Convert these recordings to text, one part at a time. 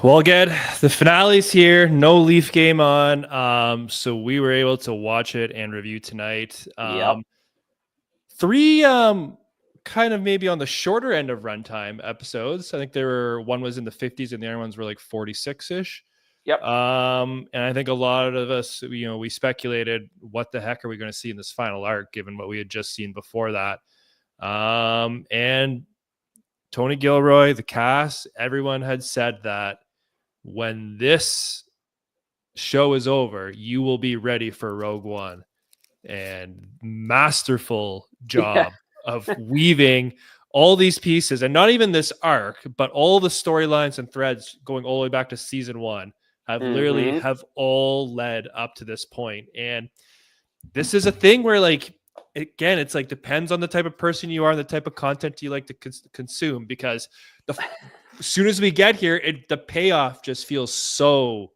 Well, again, the finale's here. No Leaf game on. So we were able to watch it and review tonight. Yep. Three kind of maybe on the shorter end of runtime episodes. I think one was in the 50s and the other ones were like 46-ish. Yep. And I think a lot of us, we speculated what the heck are we going to see in this final arc, given what we had just seen before that. And Tony Gilroy, the cast, everyone had said that when this show is over, you will be ready for Rogue One. And masterful job of weaving all these pieces, and not even this arc, but all the storylines and threads going all the way back to season 1 have literally have all led up to this point. And this is a thing where, like, again, it's like depends on the type of person you are and the type of content you like to consume, because as soon as we get here, the payoff just feels so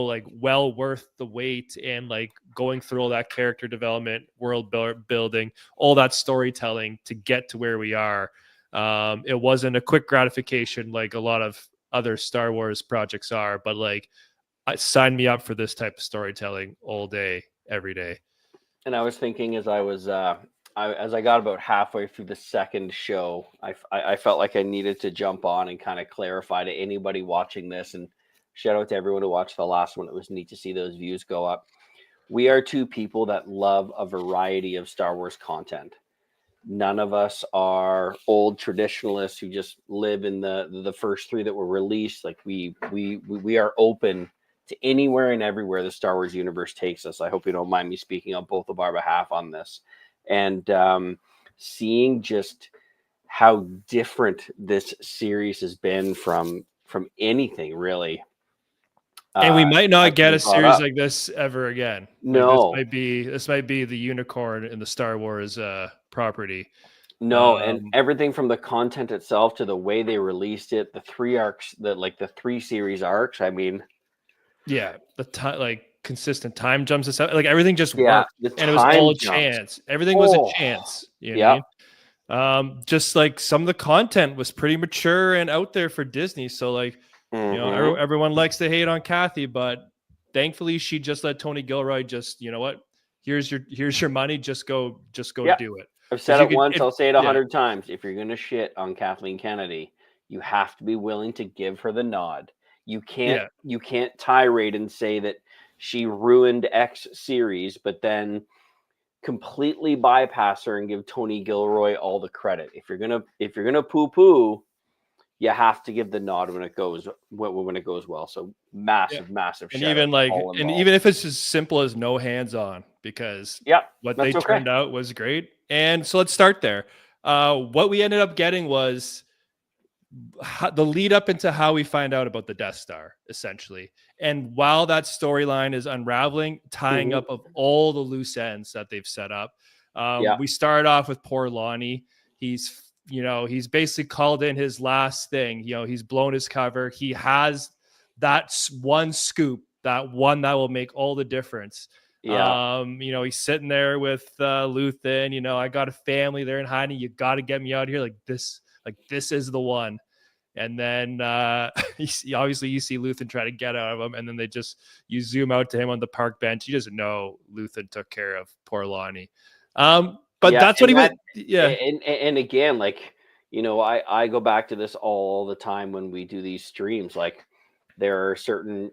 like well worth the wait, and like going through all that character development, world building, all that storytelling to get to where we are. It wasn't a quick gratification like a lot of other Star Wars projects are, but like, sign me up for this type of storytelling all day, every day. And I was thinking as I got about halfway through the second show, I felt like I needed to jump on and kind of clarify to anybody watching this, and shout out to everyone who watched the last one. It was neat to see those views go up. We are two people that love a variety of Star Wars content. None of us are old traditionalists who just live in the first three that were released. Like we are open to anywhere and everywhere the Star Wars universe takes us. I hope you don't mind me speaking on both of our behalf on this. And seeing just how different this series has been from anything really. And we might not get a series like this ever again. No, like this might be the unicorn in the Star Wars property. No, and everything from the content itself to the way they released it, the three arcs, the 3 series arcs. I mean, yeah, the time, like consistent time jumps and stuff, like everything just worked, and it was all a chance. Everything was a chance. You know what I mean? Just like some of the content was pretty mature and out there for Disney, so like. Everyone likes to hate on Kathy, but thankfully she just let Tony Gilroy just, you know what? Here's your money. Just go do it. I've said it once. I'll say it 100 times. If you're going to shit on Kathleen Kennedy, you have to be willing to give her the nod. You can't tirade and say that she ruined X series, but then completely bypass her and give Tony Gilroy all the credit. If you're gonna poo-poo, you have to give the nod when it goes well. So massive. And even if it's as simple as no hands on, because what they turned out was great. And so let's start there. What we ended up getting was the lead up into how we find out about the Death Star, essentially. And while that storyline is unraveling, tying up of all the loose ends that they've set up, we started off with poor Lonnie. He's basically called in his last thing. He's blown his cover. He has that one scoop, that one that will make all the difference. He's sitting there with Luthen. I got a family there in hiding. You got to get me out of here. Like this is the one. And then obviously you see Luthen try to get out of him, and then you zoom out to him on the park bench. You just know Luthen took care of poor Lonnie. But that's what he went. Yeah. And again, like, I go back to this all the time when we do these streams. Like, there are certain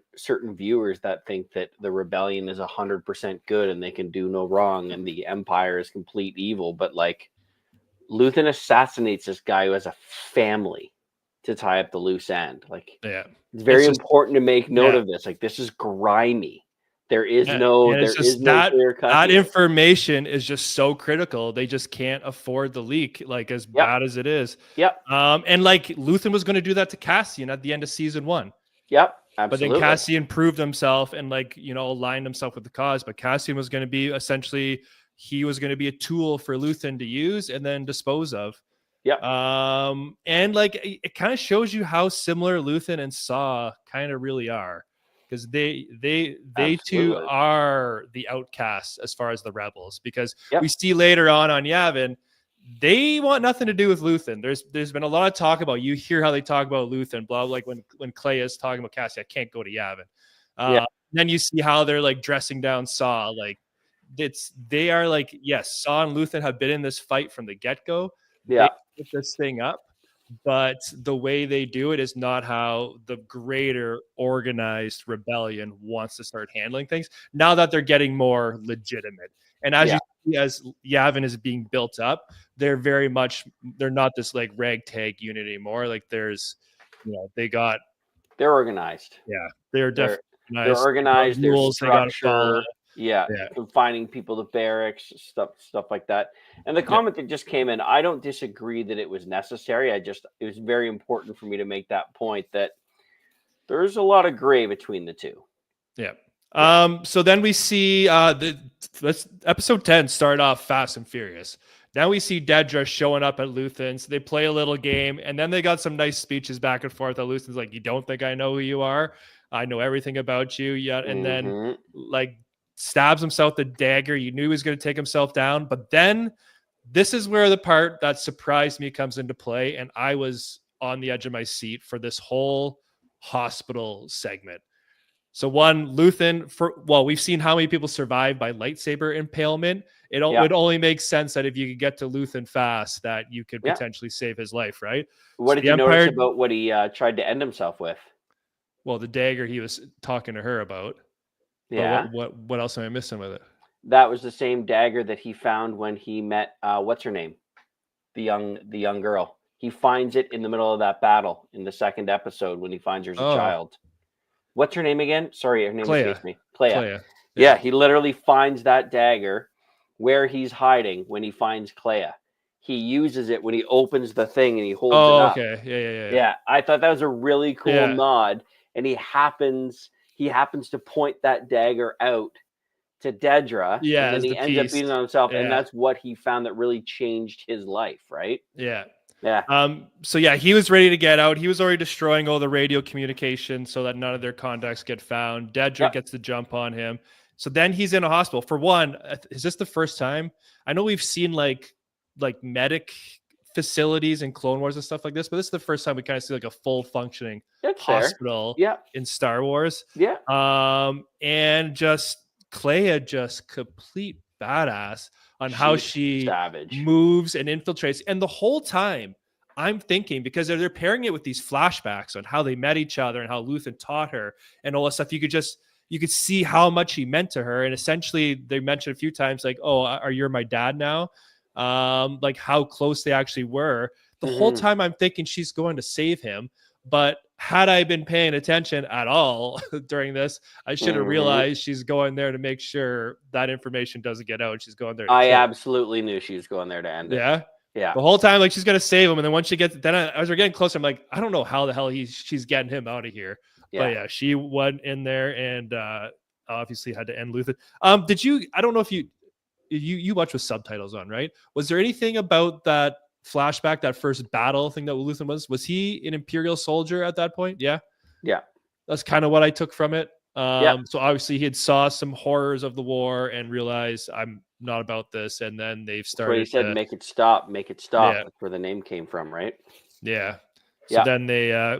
viewers that think that the rebellion is 100% good and they can do no wrong, and the Empire is complete evil. But like, Luthen assassinates this guy who has a family to tie up the loose end. Like, it's very important to make note of this. Like, this is grimy. There is no clear cut. That information is just so critical. They just can't afford the leak, like as bad as it is. And like Luthen was going to do that to Cassian at the end of season 1. Absolutely. But then Cassian proved himself and aligned himself with the cause. But Cassian was going to be he was going to be a tool for Luthen to use and then dispose of. And like it kind of shows you how similar Luthen and Saw kind of really are. Because they too are the outcasts as far as the rebels. Because we see later on Yavin, they want nothing to do with Luthen. There's been a lot of talk about, you hear how they talk about Luthen, blah, like when Clay is talking about Cassian, I can't go to Yavin. Then you see how they're like dressing down Saw. Like they are like, yes, Saw and Luthen have been in this fight from the get-go. Yeah. They put this thing up, but the way they do it is not how the greater organized rebellion wants to start handling things now that they're getting more legitimate. And as you see, as Yavin is being built up, they're not this like ragtag unit anymore. Like there's, they're organized. Yeah, they're definitely they're organized. There's structure. Yeah. Confining people to barracks, stuff like that. And the comment that just came in, I don't disagree that it was necessary. It was very important for me to make that point that there's a lot of gray between the two. Yeah. So then we see let's episode 10 start off fast and furious. Now we see Dedra showing up at Luthen's. They play a little game, and then they got some nice speeches back and forth. Luthen's like, "You don't think I know who you are? I know everything about you." Yeah, and then like stabs himself with the dagger. You knew he was going to take himself down, but then this is where the part that surprised me comes into play, and I was on the edge of my seat for this whole hospital segment. So one, Luthen, we've seen how many people survive by lightsaber impalement. It would only make sense that if you could get to Luthen fast, that you could potentially save his life, right? What did you notice about what he tried to end himself with? Well, the dagger he was talking to her about. Yeah. What else am I missing with it? That was the same dagger that he found when he met what's her name, the young girl. He finds it in the middle of that battle in the second episode when he finds her as a child. What's her name again? Sorry, her name escapes me. Clea. Yeah, he literally finds that dagger where he's hiding when he finds Clea. He uses it when he opens the thing and he holds it up. Okay. Yeah, I thought that was a really cool nod. And he happens to point that dagger out to Dedra. Yeah. And then he ends up beating on himself. And that's what he found that really changed his life, right? Yeah. Yeah. So he was ready to get out. He was already destroying all the radio communication so that none of their contacts get found. Dedra gets the jump on him. So then he's in a hospital. For one, is this the first time? I know we've seen like medic facilities in Clone Wars and stuff like this, but this is the first time we kind of see like a full functioning hospital in Star Wars. Yeah. And just Clea, just complete badass on how she moves and infiltrates. And the whole time I'm thinking, because they're pairing it with these flashbacks on how they met each other and how Luthen taught her and all that stuff, you could see how much he meant to her. And essentially they mentioned a few times like, "Oh, are you my dad now?" Like how close they actually were. The whole time I'm thinking she's going to save him. But had I been paying attention at all during this, I should have realized she's going there to make sure that information doesn't get out. She's going there. I absolutely knew she was going there to end it. Yeah. The whole time, like she's going to save him. And then once she gets, as we're getting closer, I'm like, I don't know how the hell she's getting him out of here. But yeah, she went in there and obviously had to end Luthen. I don't know if you watch with subtitles on, right? Was there anything about that flashback, that first battle thing that Luthen was he an Imperial soldier at that point? Yeah That's kind of what I took from it. So obviously he had saw some horrors of the war and realized I'm not about this, and then they've started. He said, "Make it stop." That's where the name came from, right? So then they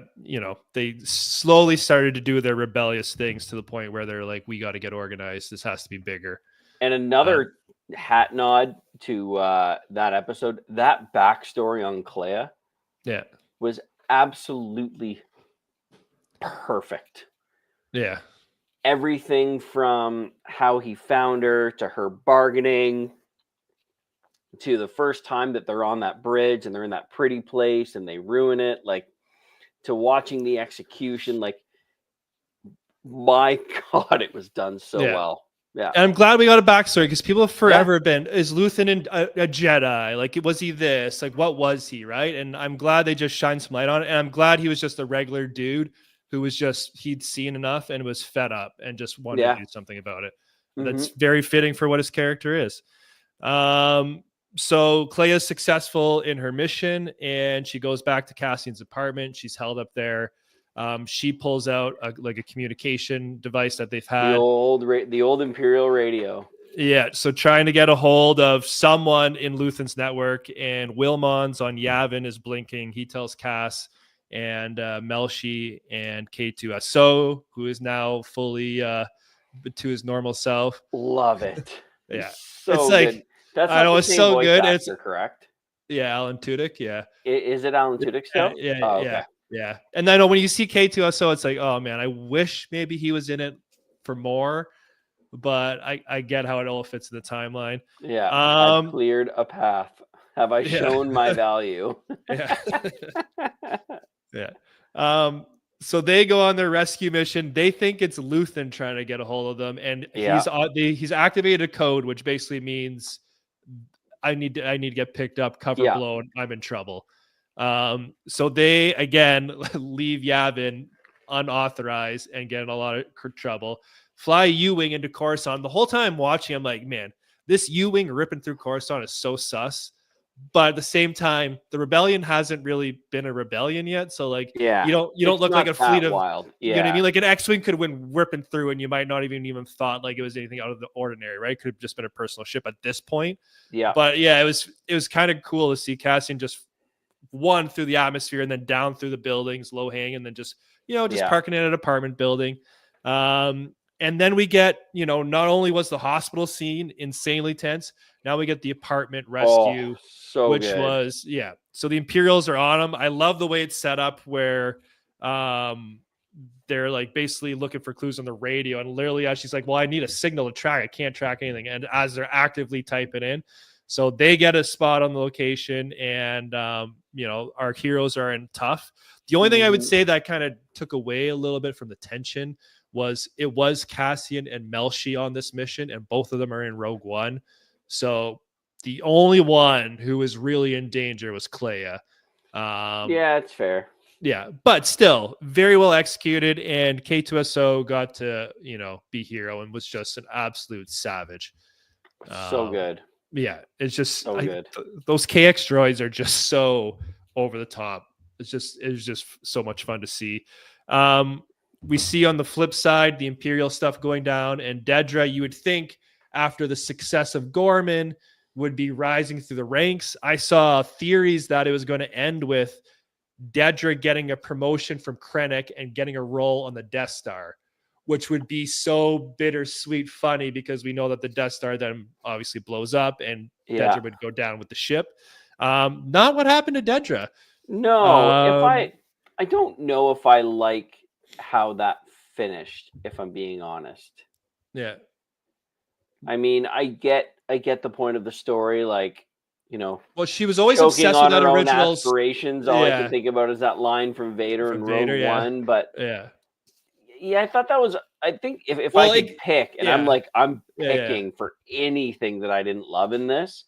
they slowly started to do their rebellious things to the point where they're like, we got to get organized, this has to be bigger. And another hat nod to that episode, that backstory on Clea was absolutely perfect. Everything from how he found her to her bargaining to the first time that they're on that bridge and they're in that pretty place and they ruin it, like to watching the execution, like my God, it was done so well. Yeah. And I'm glad we got a backstory because people have forever been, is Luthen a Jedi? Like, was he this? Like, what was he? Right. And I'm glad they just shined some light on it. And I'm glad he was just a regular dude who was he'd seen enough and was fed up and just wanted to do something about it. That's very fitting for what his character is. So Clea is successful in her mission and she goes back to Cassian's apartment. She's held up there. She pulls out a communication device that they've had. The old Imperial radio. Yeah, so trying to get a hold of someone in Luthen's network, and Wilmon's on Yavin is blinking. He tells Cass and Melshi and K2SO, who is now fully to his normal self. Love it. Yeah, So it's like good. That's I not know the it's same so voice good. actor, correct? Yeah, Alan Tudyk. Yeah, Is it Alan Tudyk still? yeah, Oh, yeah, okay. yeah. And I know when you see K2SO, it's like, oh man, I wish maybe he was in it for more. But I get how it all fits in the timeline. Yeah, I've cleared a path. Have I Yeah. shown my value? Yeah. Yeah. So they go on their rescue mission. They think it's Luthen trying to get a hold of them, and he's activated a code, which basically means I need to get picked up, cover blown, I'm in trouble. So they again leave Yavin unauthorized and get in a lot of trouble. Fly U-Wing into Coruscant. The whole time watching, I'm like, man, this U-Wing ripping through Coruscant is so sus. But at the same time, the rebellion hasn't really been a rebellion yet. So like, you don't look like a fleet of wild. You know what I mean? Like an X-Wing could have been ripping through, and you might not even thought like it was anything out of the ordinary, right? Could have just been a personal ship at this point. Yeah. But yeah, it was kind of cool to see Cassian just one through the atmosphere and then down through the buildings, low hang, and then just parking in an apartment building. And then we get, not only was the hospital scene insanely tense, now we get the apartment rescue, which good. was, so the Imperials are on them. I love the way it's set up where they're like basically looking for clues on the radio. And literally as she's like, well, I need a signal to track. I can't track anything. And as they're actively typing in, so they get a spot on the location, and, our heroes are in tough. The only thing I would say that kind of took away a little bit from the tension was Cassian and Melshi on this mission, and both of them are in Rogue One. So the only one who was really in danger was Clea. Yeah, it's fair. Yeah, but still very well executed, and K2SO got to, be hero and was just an absolute savage. So good. Yeah, it's just so good. Those KX droids are just so over the top. It was just so much fun to see. We see on the flip side the Imperial stuff going down, and Dedra, you would think after the success of Gorman, would be rising through the ranks. I saw theories that it was going to end with Dedra getting a promotion from Krennic and getting a role on the Death Star, which would be so bittersweet funny because we know that the Death Star then obviously blows up and Dedra would go down with the ship. Not what happened to Dedra. No, I don't know if I like how that finished, if I'm being honest. Yeah. I mean, I get the point of the story, like, well, she was always obsessed with that original aspirations. All I can think about is that line from Vader in Rogue One. But I thought that was. I think if I could pick, and I'm picking for anything that I didn't love in this,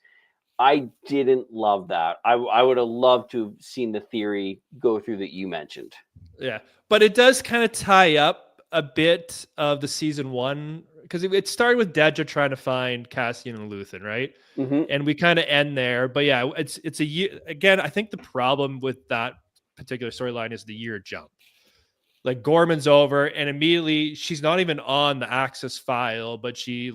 I didn't love that. I would have loved to have seen the theory go through that you mentioned. Yeah, but it does kind of tie up a bit of the season one, because it started with Dedra trying to find Cassian and Luthen, right? Mm-hmm. And we kind of end there. But yeah, it's a year again. I think the problem with that particular storyline is the year jump. Like Gorman's over, and immediately she's not even on the Access file, but she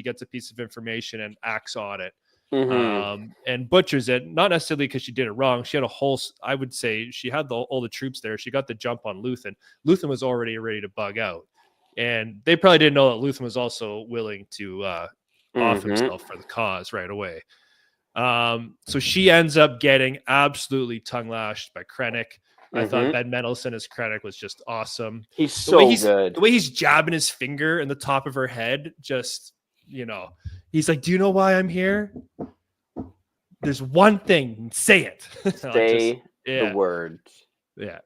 gets a piece of information and acts on it. Mm-hmm. And butchers it, not necessarily because she did it wrong. She had I would say she had all the troops there. She got the jump on Luthen. Luthen was already ready to bug out, and they probably didn't know that Luthen was also willing to off himself for the cause right away. So she ends up getting absolutely tongue lashed by Krennic. I thought Ben Mendelsohn as Krennic was just awesome. He's good. The way he's jabbing his finger in the top of her head, just, he's like, do you know why I'm here? There's one thing. Say it. Say the words. Yeah.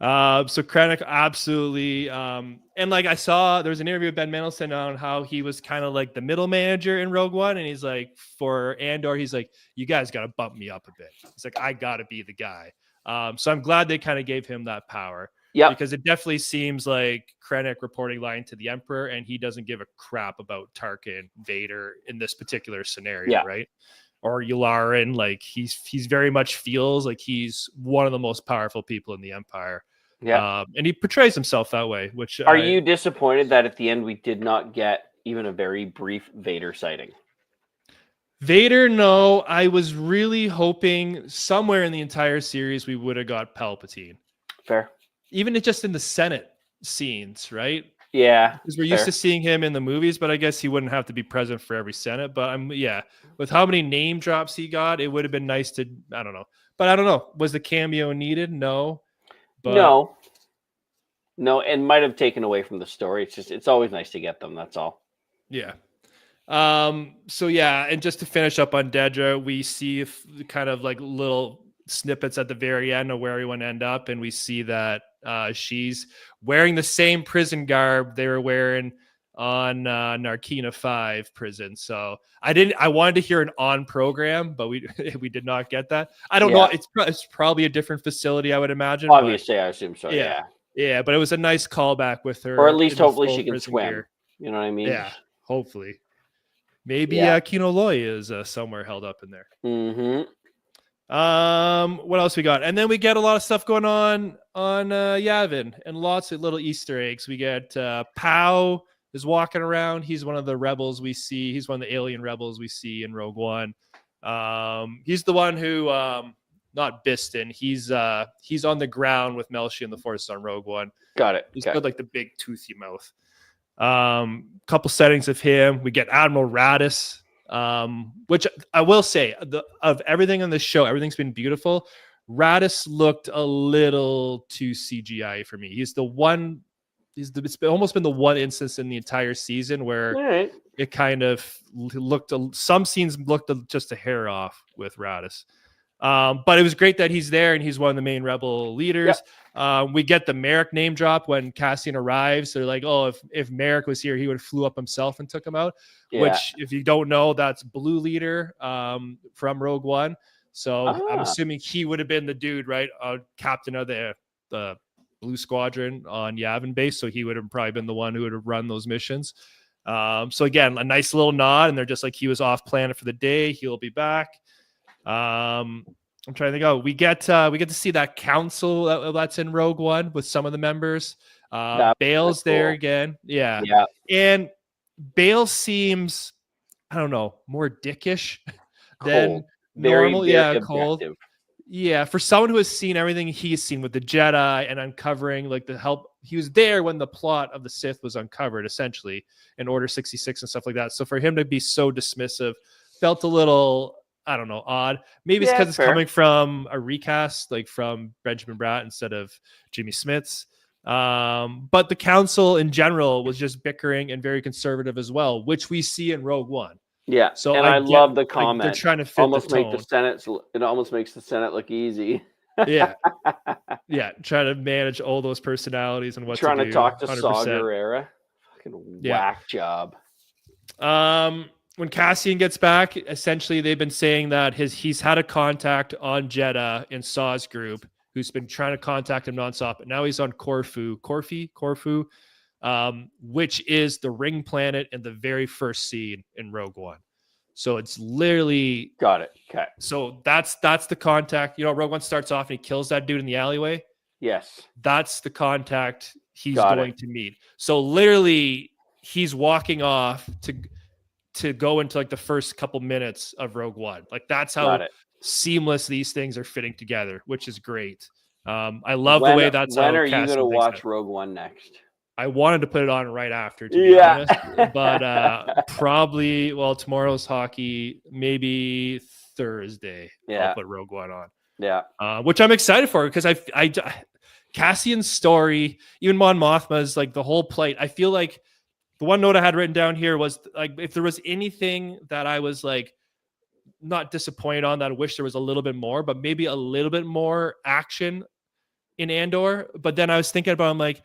So Krennic absolutely, and like I saw there was an interview with Ben Mendelsohn on how he was kind of like the middle manager in Rogue One, and he's like, for Andor, he's like, you guys got to bump me up a bit. He's like, I got to be the guy. So I'm glad they kind of gave him that power. Yeah, because it definitely seems like Krennic reporting line to the Emperor, and he doesn't give a crap about Tarkin, Vader in this particular scenario, right? Or Yularen, like he's very much feels like he's one of the most powerful people in the Empire. Yeah, and he portrays himself that way. Which are you disappointed that at the end we did not get even a very brief Vader sighting? Vader, no. I was really hoping somewhere in the entire series we would have got Palpatine. Fair. Even just in the Senate scenes, right? Yeah. Because we're used to seeing him in the movies, but I guess he wouldn't have to be present for every Senate. But with how many name drops he got, it would have been nice to, I don't know. But I don't know. Was the cameo needed? No. But No, and might have taken away from the story. It's always nice to get them. That's all. Yeah. So yeah, and just to finish up on Dedra, we see kind of like little snippets at the very end of where we want to end up, and we see that she's wearing the same prison garb they were wearing on Narkina 5 prison. So I wanted to hear an on program, but we did not get that. I don't know. It's probably a different facility, I would imagine. Obviously, I assume so. Yeah, but it was a nice callback with her, or at least hopefully she can swim. Gear. You know what I mean? Yeah, hopefully. Maybe Kino Loy is somewhere held up in there. Mm-hmm. What else we got? And then we get a lot of stuff going on Yavin, and lots of little Easter eggs. We get Pow is walking around. He's one of the rebels we see. He's one of the alien rebels we see in Rogue One. He's the one who not Biston. He's on the ground with Melshi and the Force on Rogue One. Got it. He's got like the big toothy mouth. Couple settings of him. We get Admiral Raddus, which I will say, of everything on the show, everything's been beautiful. Raddus looked a little too CGI for me. It's almost been the one instance in the entire season where it kind of looked, some scenes looked just a hair off with Raddus. But it was great that he's there and he's one of the main rebel leaders. We get the Merrick name drop when Cassian arrives. They're like, oh, if Merrick was here, he would have flew up himself and took him out. Which, if you don't know, that's Blue Leader from Rogue One. So I'm assuming he would have been the dude, right? Captain of the Blue Squadron on Yavin base. So he would have probably been the one who would have run those missions. So again, a nice little nod, and they're just like, he was off planet for the day. He'll be back. I'm trying to think. We get to see that council that's in Rogue One with some of the members. Bale's there again. Yeah. And Bale seems, I don't know, more dickish than normal. Very cold. Yeah, for someone who has seen everything he's seen with the Jedha and uncovering like the help, he was there when the plot of the Sith was uncovered, essentially, in Order 66 and stuff like that. So for him to be so dismissive felt a little, I don't know, odd. Maybe it's because it's coming from a recast, like from Benjamin Bratt instead of Jimmy Smits. But the council in general was just bickering and very conservative as well, which we see in Rogue One. Yeah, so and I love the comment. They're trying to fit almost the tone. Make the Senate. It almost makes the Senate look easy. Yeah, trying to manage all those personalities and what trying to do. Talk to Saw Gerrera. Fucking whack job. When Cassian gets back, essentially they've been saying that he's had a contact on Jedha in Saw's group who's been trying to contact him nonstop. And now he's on Corfu, which is the ring planet in the very first scene in Rogue One. So it's literally got it. Okay. So that's the contact. You know, Rogue One starts off and he kills that dude in the alleyway. Yes. That's the contact he's going to meet. So literally he's walking off to go into like the first couple minutes of Rogue One. Like that's how seamless these things are fitting together, which is great. I love the way that's when are you going to watch Rogue One next? I wanted to put it on right after, to be honest, but probably, tomorrow's hockey, maybe Thursday. I'll put Rogue One on. Yeah. Which I'm excited for because I Cassian's story, even Mon Mothma's, like the whole plight. I feel like the one note I had written down here was like, if there was anything that I was like not disappointed on, that I wish there was a little bit more, but maybe a little bit more action in Andor. But then I was thinking about, I'm like,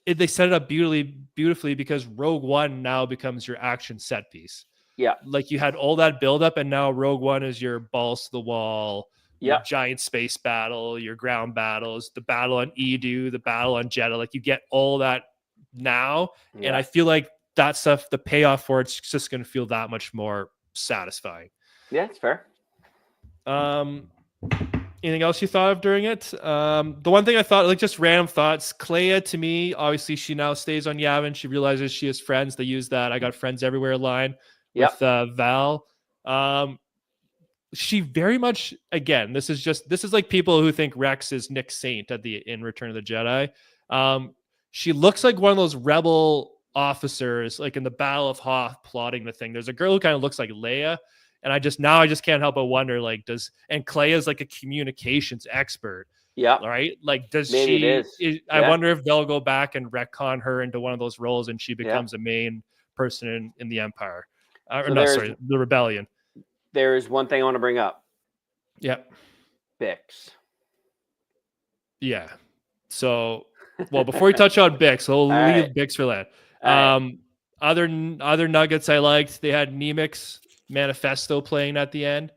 they set it up beautifully because Rogue One now becomes your action set piece. Yeah. Like you had all that buildup, and now Rogue One is your balls to the wall, your giant space battle, your ground battles, the battle on Edu, the battle on Jedha. Like you get all that now. Yeah. And I feel like that stuff, the payoff for it's just going to feel that much more satisfying. Yeah, it's fair. Anything else you thought of during it? The one thing I thought, like just random thoughts, Clea to me, obviously she now stays on Yavin. She realizes she has friends. They use that "I got friends everywhere" line with Val. She very much, again, this is like people who think Rex is Nick Saint in Return of the Jedi. She looks like one of those rebel officers, like in the Battle of Hoth, plotting the thing. There's a girl who kind of looks like Leia. And I just can't help but wonder, like, and Clay is like a communications expert. Yeah. Right. Like, Maybe I wonder if they'll go back and retcon her into one of those roles and she becomes a main person in the Empire. The Rebellion. There's one thing I want to bring up. Yeah. Bix. Yeah. So, well, before we touch on Bix, we'll leave Bix for that. Other nuggets I liked, they had Nemik's manifesto playing at the end.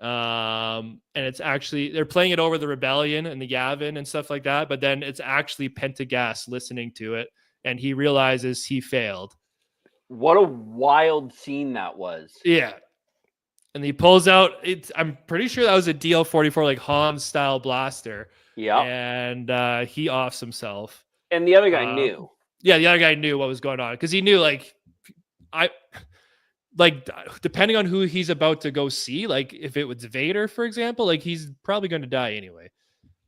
And it's actually, they're playing it over the Rebellion and the Yavin and stuff like that, but then it's actually Pentagast listening to it, and he realizes he failed. What a wild scene that was. Yeah. And he pulls out, I'm pretty sure that was a DL-44, like Han style blaster. Yeah. And he offs himself. And the other guy knew. Yeah, the other guy knew what was going on, because he knew, depending on who he's about to go see, like if it was Vader, for example, like he's probably going to die anyway.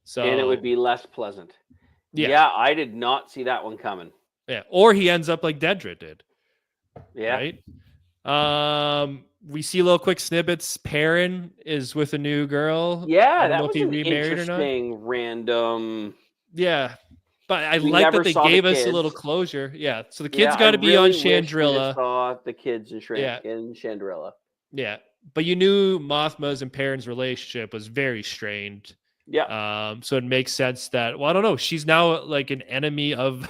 So, and it would be less pleasant. Yeah, I did not see that one coming. Yeah, or he ends up like Dedra did. Yeah. Right. We see little quick snippets. Perrin is with a new girl. Yeah, that was an interesting random. Yeah. But I like that they gave us a little closure. Yeah. So the kids got to be on Chandrilla. Saw the kids in Chandrilla. Yeah. But you knew Mothma's and Perrin's relationship was very strained. Yeah. So it makes sense that, well, I don't know. She's now like an enemy of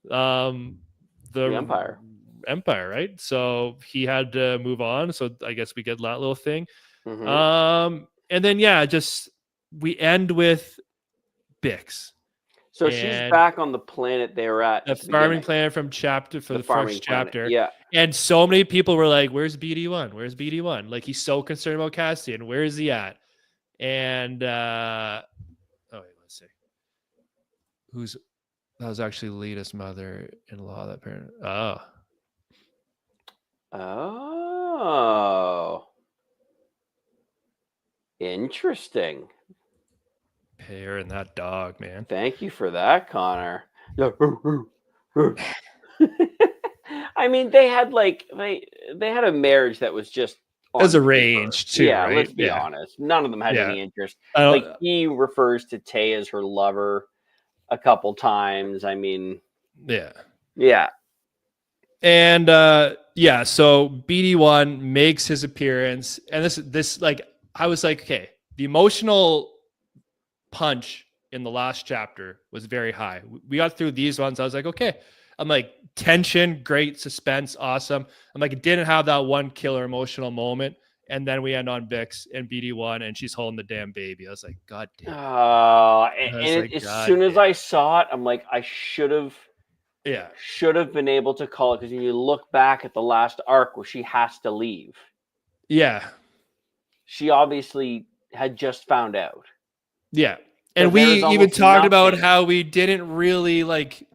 the Empire, right? So he had to move on. So I guess we get that little thing. Mm-hmm. And then, we end with Bix. So she's back on the planet they were at. The farming planet for the first chapter. Yeah. And so many people were like, where's BD1? Where's BD1? Like, he's so concerned about Cassian. Where is he at? And, let's see. That was actually Lita's mother-in-law, that parent. Oh. Interesting. Hair and that dog, man. Thank you for that, Connor. I mean, they had they had a marriage that was just as arranged too. Yeah, right? Let's be honest. None of them had any interest. He refers to Tay as her lover a couple times. I mean, yeah. And so BD1 makes his appearance, and this I was like, okay, the emotional punch in the last chapter was very high. We got through these ones. I was like, okay. I'm like, tension, great, suspense, awesome. I'm like, it didn't have that one killer emotional moment. And then we end on Bix and BD1, and she's holding the damn baby. I was like, God damn. As soon as I saw it, I'm like, I should have been able to call it, because when you look back at the last arc where she has to leave. Yeah. She obviously had just found out. Yeah. And we even talked about how we didn't really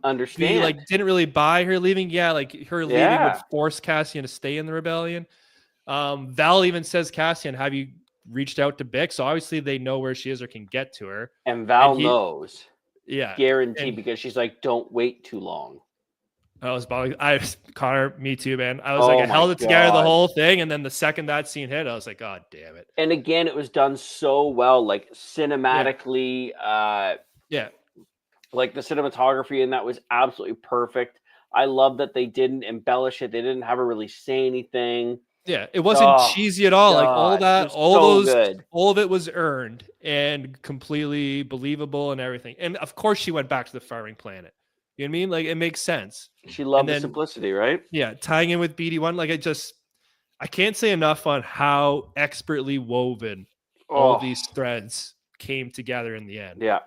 understand. We didn't really buy her leaving. Yeah, her leaving would force Cassian to stay in the rebellion. Val even says, Cassian, have you reached out to Bix? So obviously they know where she is or can get to her. And Val knows. Yeah. Guaranteed, because she's like, don't wait too long. Connor, me too, man. I was I held it together the whole thing, and then the second that scene hit, I was like, God damn it. And again, it was done so well, cinematically. The cinematography, and that was absolutely perfect. I love that they didn't embellish it. They didn't have her really say anything. Yeah, it wasn't cheesy at all. All of it was earned and completely believable and everything. And of course, she went back to the farming planet. You know what I mean? It makes sense. She loved the simplicity, right? Yeah, tying in with BD1, I can't say enough on how expertly woven all these threads came together in the end. Yeah.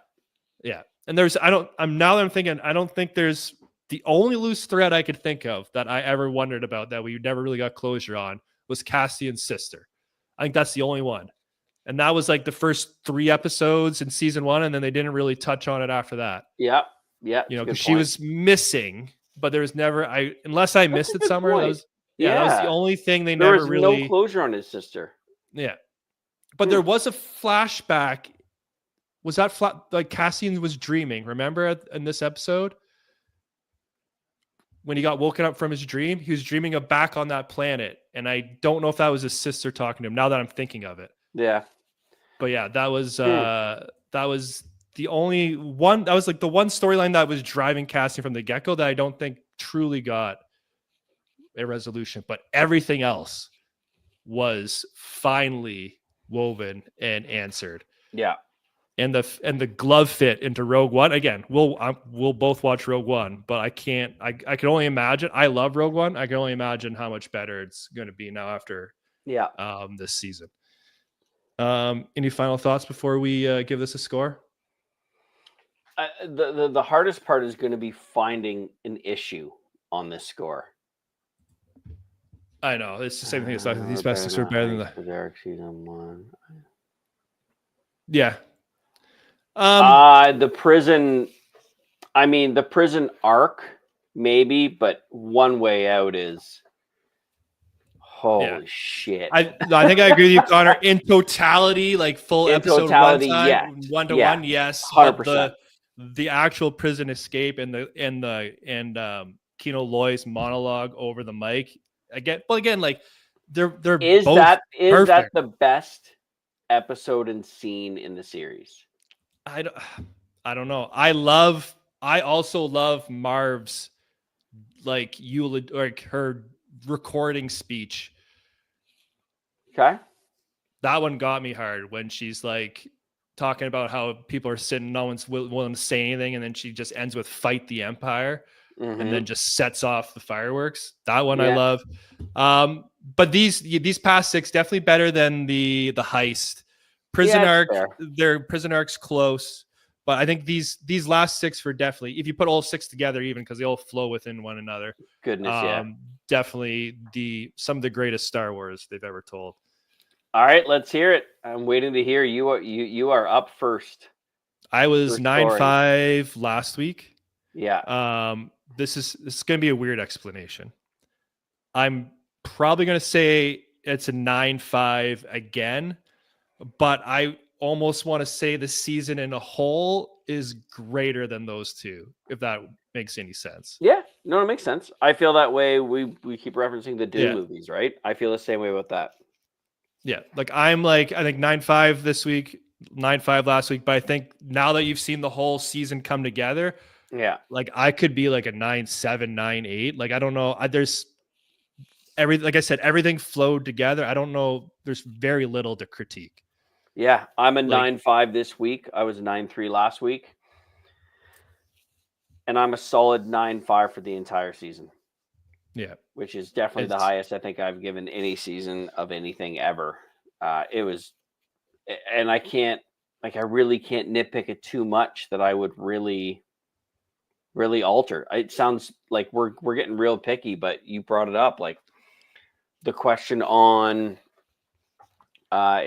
Yeah. And I don't think there's the only loose thread I could think of that I ever wondered about that we never really got closure on was Cassian's sister. I think that's the only one. And that was like the first 3 episodes in season 1, and then they didn't really touch on it after that. Yeah. Because she was missing, but there was never unless I missed it somewhere. Point. That was the only thing they there never was really no closure on his sister. Yeah. But there was a flashback. Was that like Cassian was dreaming? Remember in this episode when he got woken up from his dream? He was dreaming of back on that planet, and I don't know if that was his sister talking to him. Now that I'm thinking of it, yeah. But yeah, that was the only one. That was like the one storyline that was driving Cassian from the get-go that I don't think truly got a resolution. But everything else was finally woven and answered. Yeah. And the glove fit into Rogue One. Again, we'll both watch Rogue One, but I can only imagine. I love Rogue One. I can only imagine how much better it's going to be now after this season. Any final thoughts before we give this a score? The hardest part is going to be finding an issue on this score. I know it's the same thing. It's like these best six are better than the Dark Season 1. Yeah. The prison. I mean, the prison arc, maybe, but One Way Out is. Holy shit! I think I agree with you, Connor. In totality, like full in episode totality, runtime, 1-to-1, yes. 100%. The actual prison escape and Kino Loy's monologue over the mic. Again, like they're is both that perfect. the best episode and scene in the series? I don't know. I also love Marv's like her recording speech. Okay. That one got me hard when she's like talking about how people are sitting, no one's willing to say anything, and then she just ends with "fight the Empire," and then just sets off the fireworks. That one I love. But these past 6 definitely better than the heist prison arc. Their prison arc's close, but I think these last 6 were definitely, if you put all 6 together, even because they all flow within one another. Goodness, definitely some of the greatest Star Wars they've ever told. All right, let's hear it. I'm waiting to hear you. You are up first. I was 9.5 last week. Yeah. This is going to be a weird explanation. I'm probably going to say it's a 9.5 again, but I almost want to say the season in a whole is greater than those 2, if that makes any sense. Yeah, no, it makes sense. I feel that way. We keep referencing the Dune movies, right? I feel the same way about that. Yeah, like I think 9.5 this week, 9.5 last week, but I think now that you've seen the whole season come together, like I could be like a 9.7, 9.8. Like I don't know. Like I said, everything flowed together. I don't know. There's very little to critique. Yeah, I'm a 9.5 this week. I was a 9.3 last week. And I'm a solid 9.5 for the entire season. Yeah. Which is definitely the highest I think I've given any season of anything ever. It was, and I really can't nitpick it too much that I would really alter. It sounds like we're getting real picky, but you brought it up, like the question on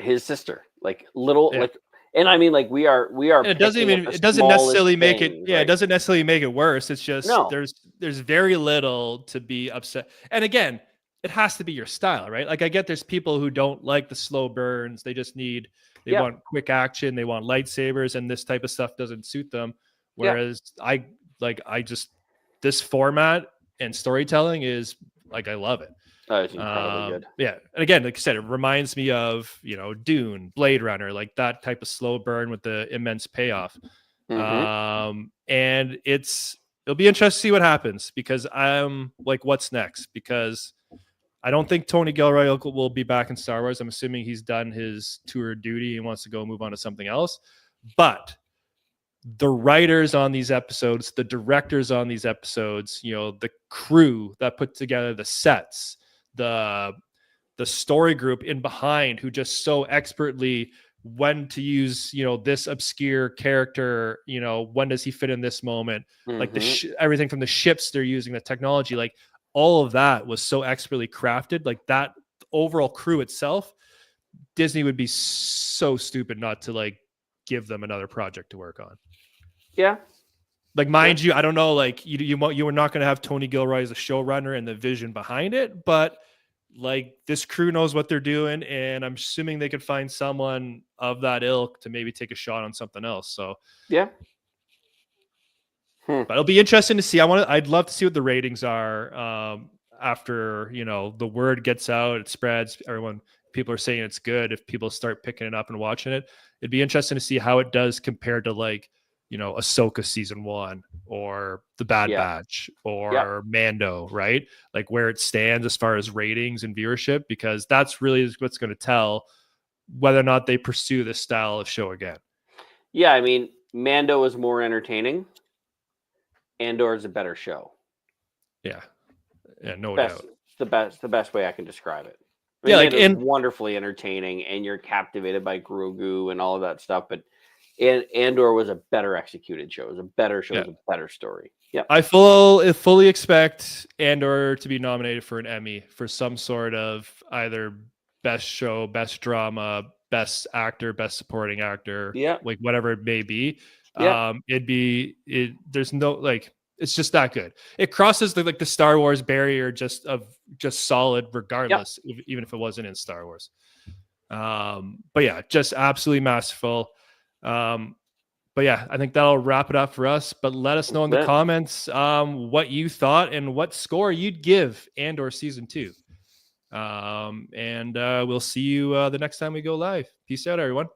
his sister, like little, like, and I mean, like we are. And it doesn't necessarily make it. Yeah, it doesn't necessarily make it worse. It's just there's very little to be upset. And again, it has to be your style, right? Like I get there's people who don't like the slow burns. They just want quick action. They want lightsabers, and this type of stuff doesn't suit them. Whereas this format and storytelling is like I love it. Oh, it's incredibly good. Yeah. And again, like I said, it reminds me of, Dune, Blade Runner, like that type of slow burn with the immense payoff. And it'll be interesting to see what happens, because I'm like, what's next? Because I don't think Tony Gilroy will be back in Star Wars. I'm assuming he's done his tour of duty and wants to go move on to something else. But the writers on these episodes, the directors on these episodes, the crew that put together the sets, the story group in behind who just so expertly when to use, this obscure character, when does he fit in this moment? Like everything from the ships they're using, the technology, like all of that was so expertly crafted. Like that overall crew itself Disney would be so stupid not to like give them another project to work on. Yeah. Like, mind you, I don't know, like you were not going to have Tony Gilroy as a showrunner and the vision behind it, but like this crew knows what they're doing, and I'm assuming they could find someone of that ilk to maybe take a shot on something else. So yeah. But it'll be interesting to see. I'd love to see what the ratings are after, you know, the word gets out, it spreads, people are saying it's good. If people start picking it up and watching it, it'd be interesting to see how it does compared to, like, you know, Ahsoka season 1 or The Bad Batch or Mando, right? Like where it stands as far as ratings and viewership, because that's really what's going to tell whether or not they pursue this style of show again. Yeah, I mean, Mando is more entertaining. Andor is a better show. Yeah, no doubt. It's the best way I can describe it. I mean, yeah, like wonderfully entertaining, and you're captivated by Grogu and all of that stuff. But Andor was a better executed show. It was a better show. It was a better story. Yeah, I fully expect Andor to be nominated for an Emmy for some sort of either best show, best drama, best actor, best supporting actor. Yeah, like whatever it may be. Yeah. There's no, like, it's just that good. It crosses the Star Wars barrier just solid, regardless, even if it wasn't in Star Wars. But yeah, just absolutely masterful. But yeah, I think that'll wrap it up for us. But let us know in the comments what you thought and what score you'd give Andor season 2. And we'll see you the next time we go live. Peace out, everyone.